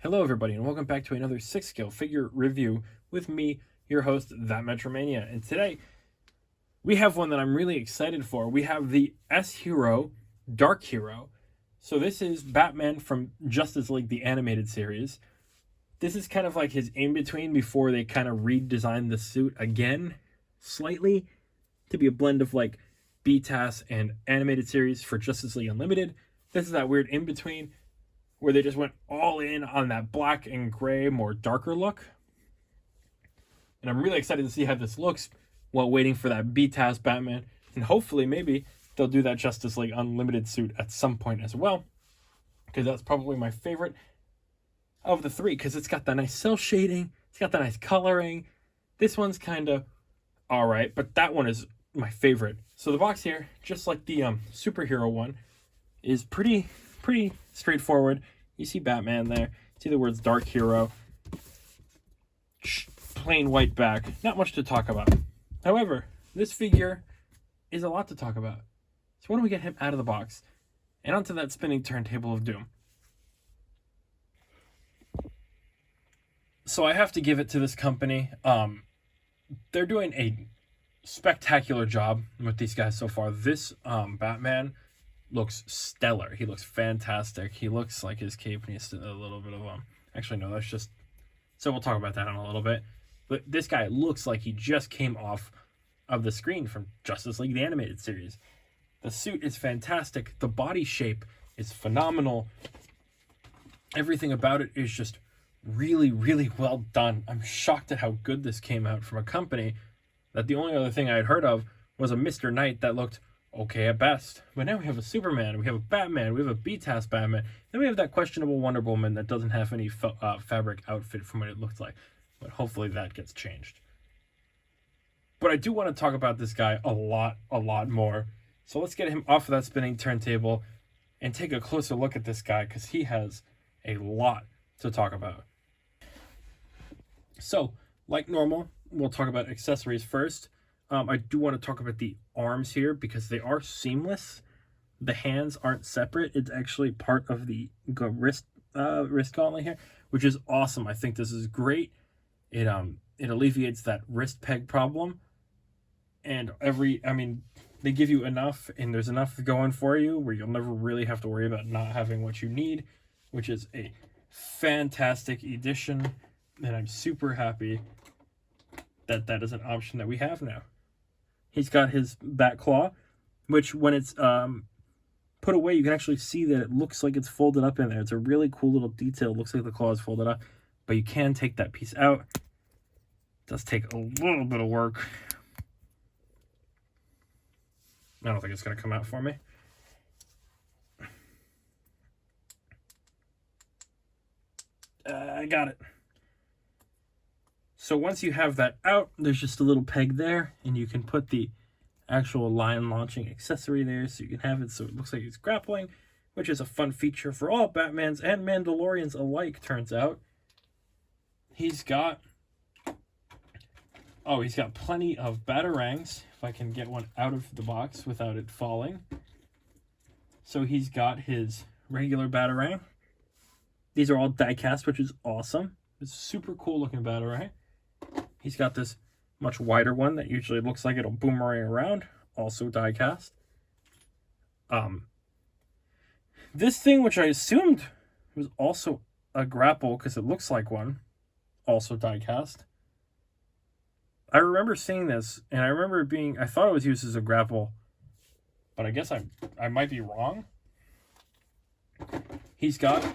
Hello everybody and welcome back to another 6-scale figure review with me, your host, That Mania. And today, we have one that I'm really excited for. We have the S-Hero Dark Hero. So this is Batman from Justice League, the animated series. This is kind of like his in-between before they kind of redesigned the suit again, slightly, to be a blend of like BTAS and animated series for Justice League Unlimited. This is that weird in-between where they just went all in on that black and gray, more darker look. And I'm really excited to see how this looks while waiting for that BTAS Batman. And hopefully, maybe, they'll do that Justice League Unlimited suit at some point as well. Because that's probably my favorite of the three. Because it's got that nice cell shading. It's got that nice coloring. This one's kind of alright. But that one is my favorite. So the box here, just like the superhero one, is pretty straightforward. You see Batman there. You see the words Dark Hero. Plain white back. Not much to talk about. However, this figure is a lot to talk about. So why don't we get him out of the box and onto that spinning turntable of doom. So I have to give it to this company. They're doing a spectacular job with these guys so far. This Batman looks stellar. He looks fantastic. He looks like his cape needs a little bit of actually no, that's just, so we'll talk about that in a little bit. But this guy looks like he just came off of the screen from Justice League the animated series. The suit is fantastic. The body shape is phenomenal. Everything about it is just really well done. I'm shocked at how good this came out from a company that the only other thing I had heard of was a Mr. Knight that looked okay at best. But now we have a Superman, we have a Batman, we have a BTAS Batman, then we have that questionable Wonder Woman that doesn't have any fabric outfit from what it looks like. But hopefully that gets changed. But I do want to talk about this guy a lot more. So let's get him off of that spinning turntable and take a closer look at this guy because he has a lot to talk about. So, like normal, we'll talk about accessories first. I do want to talk about the arms here because they are seamless. The hands aren't separate. It's actually part of the wrist gauntlet here, which is awesome. I think this is great. It alleviates that wrist peg problem. And they give you enough, and there's enough going for you where you'll never really have to worry about not having what you need, which is a fantastic addition. And I'm super happy that that is an option that we have now. He's got his bat claw, which when it's put away, you can actually see that it looks like it's folded up in there. It's a really cool little detail. It looks like the claw is folded up, but you can take that piece out. It does take a little bit of work. I don't think it's going to come out for me. I got it. So once you have that out, there's just a little peg there, and you can put the actual line launching accessory there so you can have it so it looks like it's grappling, which is a fun feature for all Batmans and Mandalorians alike, turns out. He's got plenty of batarangs, if I can get one out of the box without it falling. So he's got his regular batarang. These are all die cast, which is awesome. It's a super cool looking batarang. He's got this much wider one that usually looks like it'll boomerang around, also die cast. This thing, which I assumed was also a grapple because it looks like one, also die cast. I remember seeing this, and I remember I thought it was used as a grapple, but I guess I might be wrong. He's got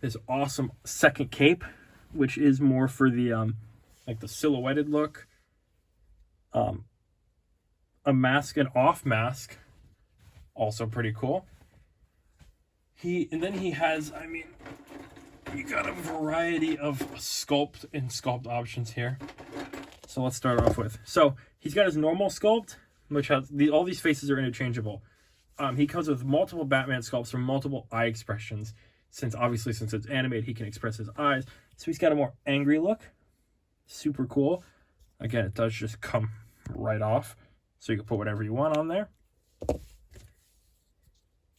this awesome second cape, which is more for the like the silhouetted look. A mask and off mask, also pretty cool. And then he has, you got a variety of sculpt options here. So let's start off with. So he's got his normal sculpt, which has all these faces are interchangeable. He comes with multiple Batman sculpts from multiple eye expressions. Since it's animated, he can express his eyes. So he's got a more angry look. Super cool. Again, it does just come right off. So you can put whatever you want on there.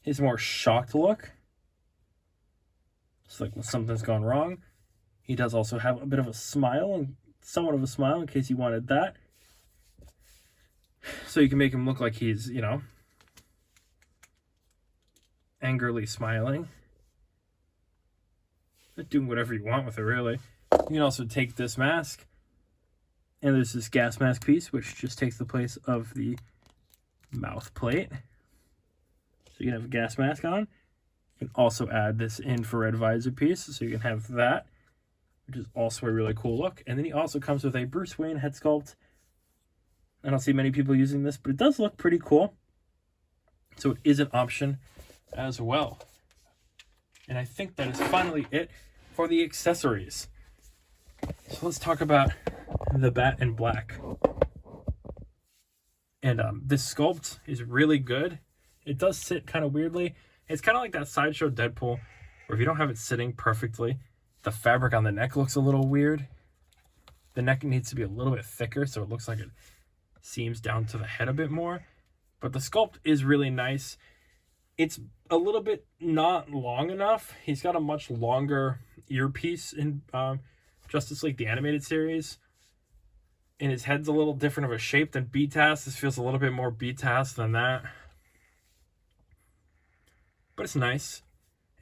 His more shocked look. It's like when something's gone wrong. He does also have a bit of a smile, somewhat of a smile in case you wanted that. So you can make him look like he's, you know, angrily smiling. Doing whatever you want with it, really. You can also take this mask, and there's this gas mask piece, which just takes the place of the mouth plate. So you can have a gas mask on. You can also add this infrared visor piece, so you can have that, which is also a really cool look. And then he also comes with a Bruce Wayne head sculpt. I don't see many people using this, but it does look pretty cool. So it is an option as well. And I think that is finally it for the accessories. So let's talk about the Bat in Black. And this sculpt is really good. It does sit kind of weirdly. It's kind of like that Sideshow Deadpool, where if you don't have it sitting perfectly, the fabric on the neck looks a little weird. The neck needs to be a little bit thicker, so it looks like it seams down to the head a bit more. But the sculpt is really nice. It's a little bit not long enough. He's got a much longer earpiece in Justice League, the animated series. And his head's a little different of a shape than BTAS. This feels a little bit more BTAS than that. But it's nice.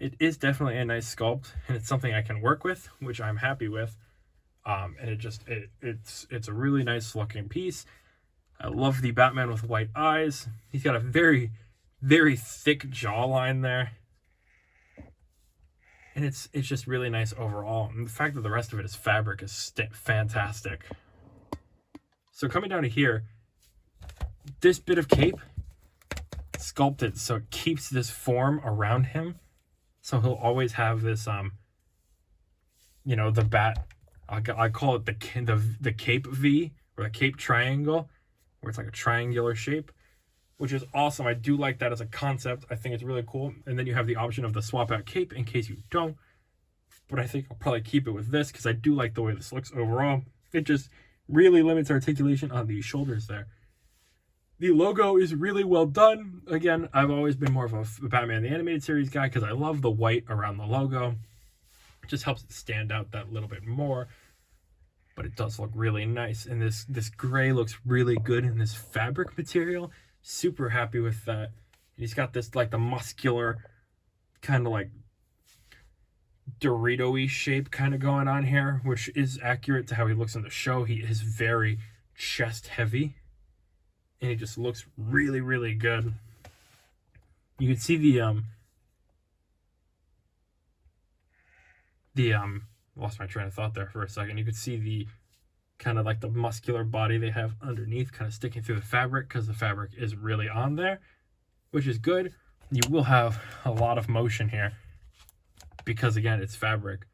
It is definitely a nice sculpt, and it's something I can work with, which I'm happy with. And it's a really nice looking piece. I love the Batman with white eyes. He's got a very, very thick jawline there. And it's just really nice overall. And the fact that the rest of it is fabric is fantastic. So coming down to here, this bit of cape sculpted so it keeps this form around him. So he'll always have this, you know, the bat. I call it the cape V, or the cape triangle, where it's like a triangular shape, which is awesome. I do like that as a concept. I think it's really cool. And then you have the option of the swap out cape in case you don't. But I think I'll probably keep it with this because I do like the way this looks overall. It just really limits articulation on the shoulders there. The logo is really well done. Again, I've always been more of a Batman the Animated Series guy because I love the white around the logo. It just helps it stand out that little bit more. But it does look really nice. And this gray looks really good in this fabric material. Super happy with that. And he's got this like the muscular kind of like Dorito-y shape kind of going on here, which is accurate to how he looks in the show. He is very chest heavy. And he just looks really, really good. You can see lost my train of thought there for a second. You could see the kind of like the muscular body they have underneath kind of sticking through the fabric because the fabric is really on there, which is good. You will have a lot of motion here because, again, it's fabric.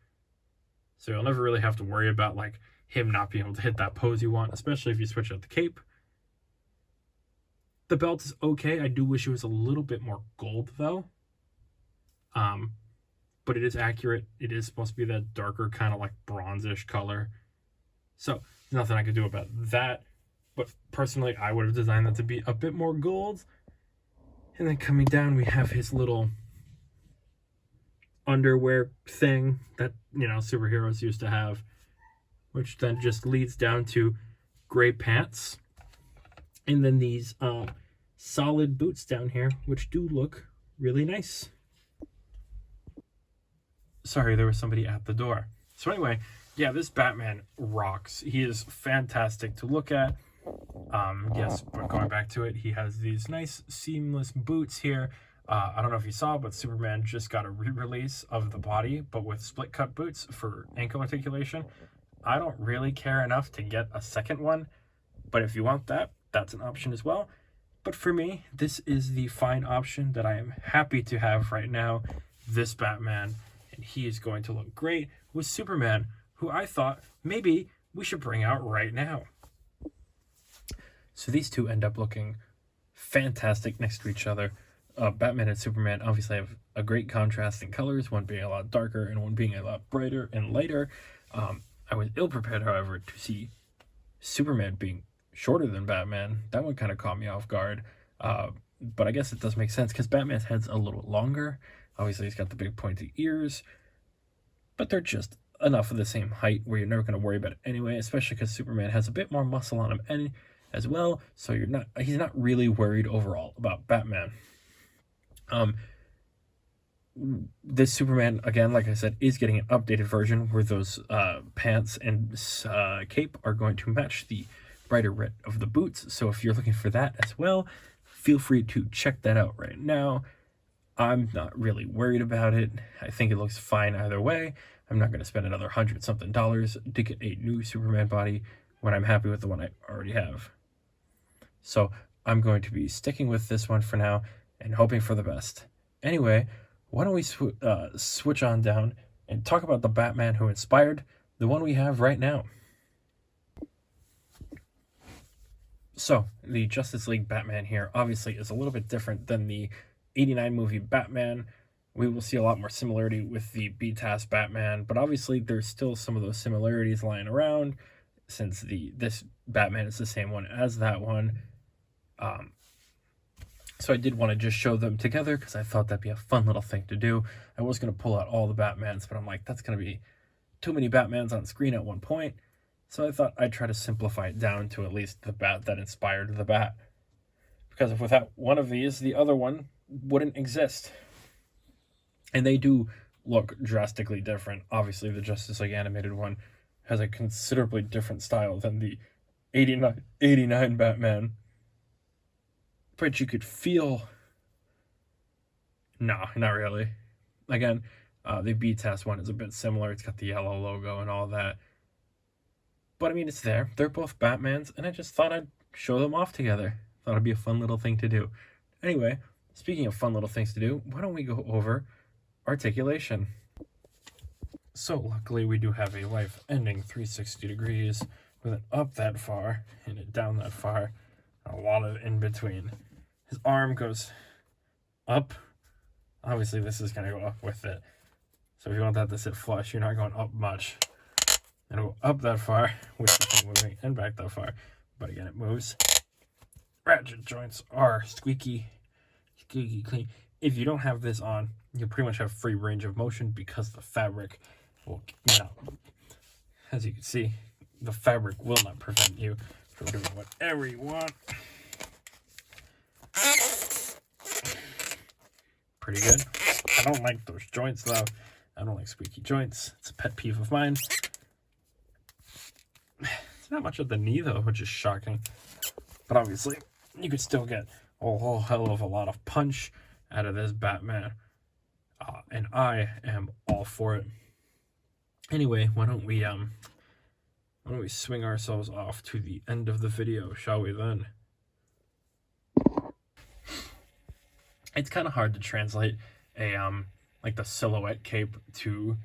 So you'll never really have to worry about like him not being able to hit that pose you want, especially if you switch out the cape. The belt is okay. I do wish it was a little bit more gold, though. But it is accurate. It is supposed to be that darker kind of like bronzish color. So there's nothing I could do about that. But personally, I would have designed that to be a bit more gold. And then coming down, we have his little underwear thing that, you know, superheroes used to have, which then just leads down to gray pants. And then these solid boots down here, which do look really nice. Sorry, there was somebody at the door. So anyway, yeah, this Batman rocks. He is fantastic to look at. Yes, but going back to it, he has these nice seamless boots here. I don't know if you saw, but Superman just got a re-release of the body, but with split cut boots for ankle articulation. I don't really care enough to get a second one, but if you want that, that's an option as well. But for me, this is the fine option that I am happy to have right now. This Batman, and he is going to look great with Superman, who I thought maybe we should bring out right now. So these two end up looking fantastic next to each other. Batman and Superman obviously have a great contrast in colors, one being a lot darker and one being a lot brighter and lighter. I was ill-prepared, however, to see Superman being shorter than Batman. That one kind of caught me off guard. But I guess it does make sense because Batman's head's a little longer. Obviously, he's got the big pointy ears. but they're just enough of the same height where you're never going to worry about it anyway, especially because Superman has a bit more muscle on him as well, so he's not really worried overall about Batman. This Superman, again, like I said, is getting an updated version where those pants and cape are going to match the brighter red of the boots. So if you're looking for that as well, feel free to check that out right now. I'm not really worried about it. I think it looks fine either way. I'm not going to spend another $100-something to get a new Superman body when I'm happy with the one I already have. So I'm going to be sticking with this one for now and hoping for the best. Anyway, why don't we switch on down and talk about the Batman who inspired the one we have right now. So, the Justice League Batman here obviously is a little bit different than the 89 movie Batman. We will see a lot more similarity with the BTAS Batman, but obviously there's still some of those similarities lying around since this Batman is the same one as that one. So I did want to just show them together because I thought that'd be a fun little thing to do. I was going to pull out all the Batmans, but I'm like, that's going to be too many Batmans on screen at one point. So I thought I'd try to simplify it down to at least the Bat that inspired the Bat. Because if without one of these, the other one wouldn't exist. And they do look drastically different. Obviously, the Justice League animated one has a considerably different style than the 89 Batman. But you could feel... No, not really. Again, the BTAS one is a bit similar. It's got the yellow logo and all that. But I mean, it's there. They're both Batmans, and I just thought I'd show them off together. Thought it'd be a fun little thing to do. Anyway, speaking of fun little things to do, why don't we go over articulation? So luckily we do have a life-ending 360 degrees with it up that far and it down that far. A lot of in between. His arm goes up. Obviously this is going to go up with it. So if you want that to sit flush, you're not going up much. It'll go up that far with the thing moving and back that far. But again, it moves. Ratchet joints are squeaky clean. If you don't have this on, you pretty much have free range of motion because the fabric will, as you can see, the fabric will not prevent you from doing whatever you want. Pretty good. I don't like those joints though. I don't like squeaky joints. It's a pet peeve of mine. It's not much at the knee though, which is shocking. But obviously, you could still get a whole hell of a lot of punch out of this Batman. And I am all for it. Anyway, why don't we swing ourselves off to the end of the video, shall we then? It's kind of hard to translate a like the silhouette cape to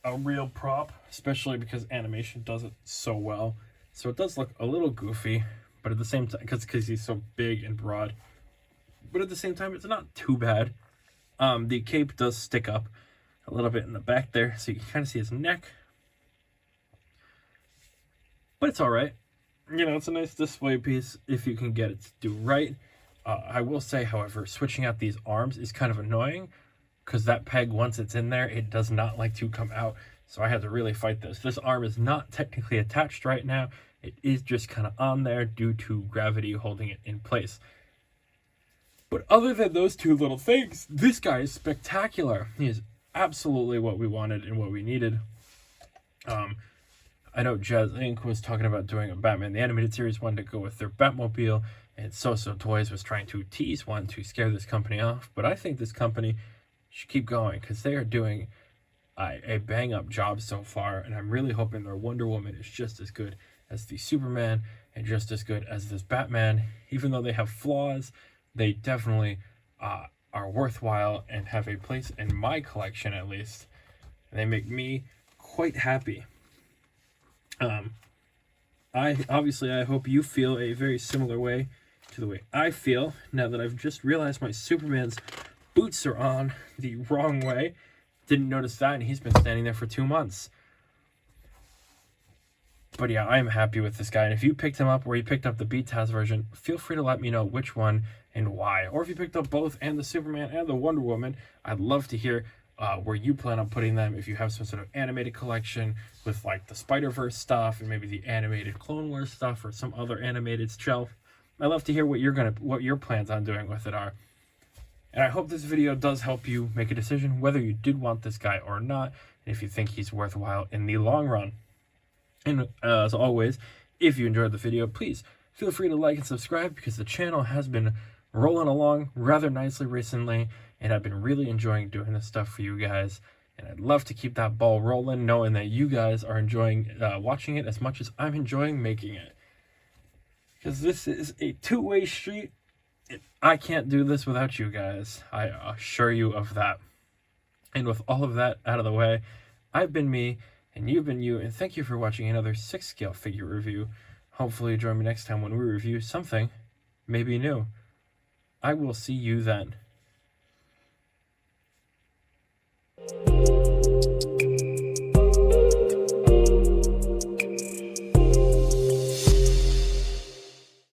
a real prop, especially because animation does it so well. So it does look a little goofy, but at the same time, because he's so big and broad, but at the same time, it's not too bad. The cape does stick up a little bit in the back there, so you can kind of see his neck. But it's all right. You know, it's a nice display piece if you can get it to do right. I will say, however, switching out these arms is kind of annoying because that peg, once it's in there, it does not like to come out. So I had to really fight this. This arm is not technically attached right now. It is just kind of on there due to gravity holding it in place. But other than those two little things, this guy is spectacular. He is absolutely what we wanted and what we needed. I know Jazz Inc. was talking about doing a Batman the Animated Series one to go with their Batmobile, and So Toys was trying to tease one to scare this company off. But I think this company should keep going because they are doing a bang-up job so far, and I'm really hoping their Wonder Woman is just as good as the Superman and just as good as this Batman. Even though they have flaws, they definitely are worthwhile and have a place in my collection at least. They make me quite happy. I hope you feel a very similar way to the way I feel now that I've just realized my Superman's boots are on the wrong way. Didn't notice that, and he's been standing there for 2 months. But yeah, I'm happy with this guy, and if you picked him up or you picked up the BTAS version, feel free to let me know which one and why. Or if you picked up both and the Superman and the Wonder Woman, I'd love to hear where you plan on putting them. If you have some sort of animated collection with like the Spider-Verse stuff and maybe the animated Clone Wars stuff or some other animated shelf, I'd love to hear what your plans on doing with it are. And I hope this video does help you make a decision whether you did want this guy or not, and if you think he's worthwhile in the long run. And as always, if you enjoyed the video, please feel free to like and subscribe, because the channel has been rolling along rather nicely recently, and I've been really enjoying doing this stuff for you guys. And I'd love to keep that ball rolling, knowing that you guys are enjoying watching it as much as I'm enjoying making it. Because this is a two-way street. I can't do this without you guys. I assure you of that. And with all of that out of the way, I've been me, and you've been you, and thank you for watching another 6-scale figure review. Hopefully join me next time when we review something maybe new. I will see you then.